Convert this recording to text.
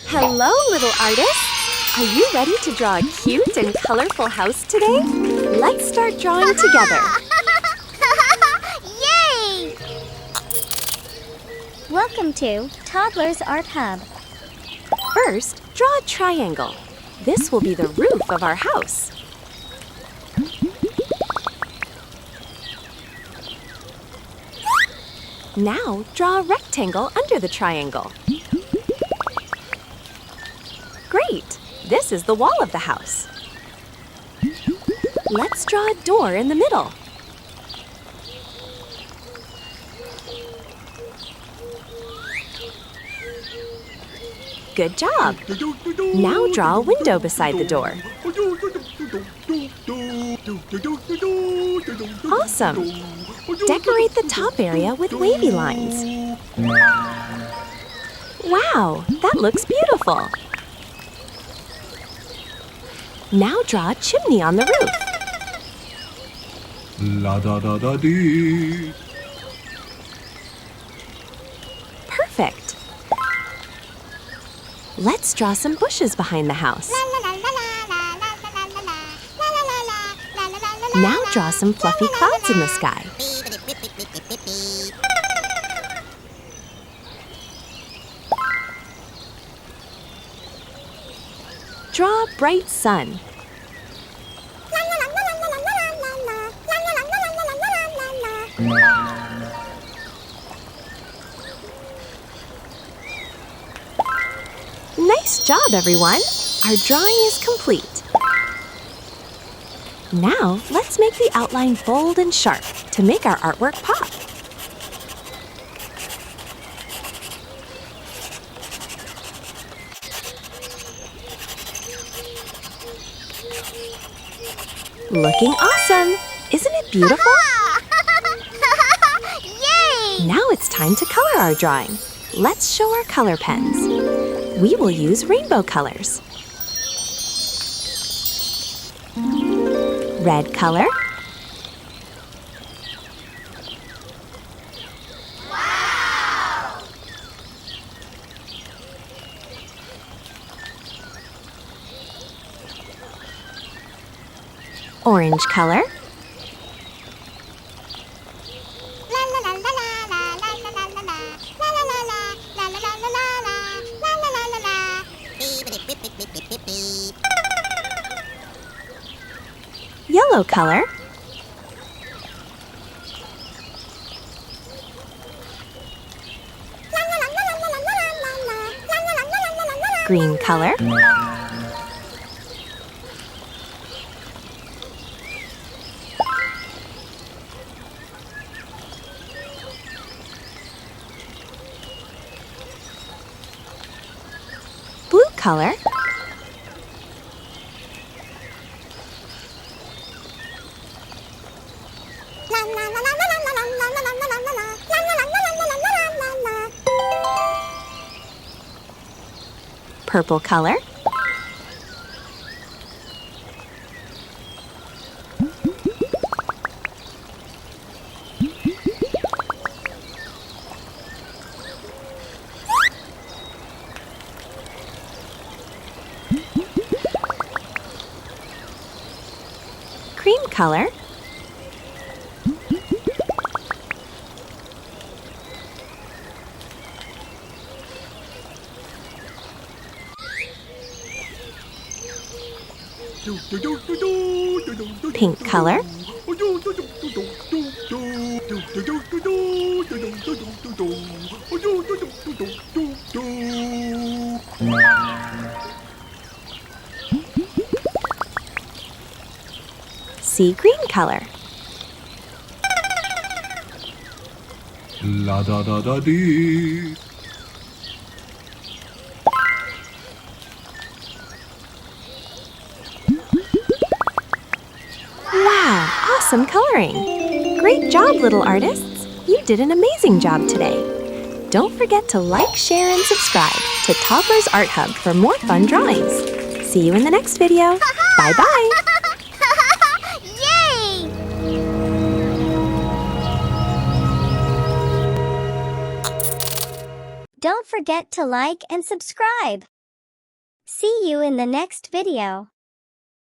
Hello, little artists! Are you ready to draw a cute and colorful house today? Let's start drawing together. Yay! Welcome to Toddlers Art Hub. First, draw a triangle. This will be the roof of our house. Now, draw a rectangle under the triangle. Great! This is the wall of the house. Let's draw a door in the middle. Good job! Now draw a window beside the door. Awesome! Decorate the top area with wavy lines. Wow, that looks beautiful! Now draw a chimney on the roof. La da da da dee. Perfect! Let's draw some bushes behind the house. Now draw some fluffy clouds in the sky. Draw a bright sun. Nice job, everyone! Our drawing is complete. Now, let's make the outline bold and sharp to make our artwork pop. Looking awesome! Isn't it beautiful? Yay! Now it's time to color our drawing. Let's show our color pens. We will use rainbow colors. Red color. Wow! Orange color. Yellow color. Green color. Blue color. Purple color. Cream color. Pink color. Sea green color. La da da da dee. Wow, awesome coloring! Great job, little artists! You did an amazing job today. Don't forget to like, share, and subscribe to Toddlers Art Hub for more fun drawings. See you in the next video. Bye-bye! Yay! Don't forget to like and subscribe. See you in the next video.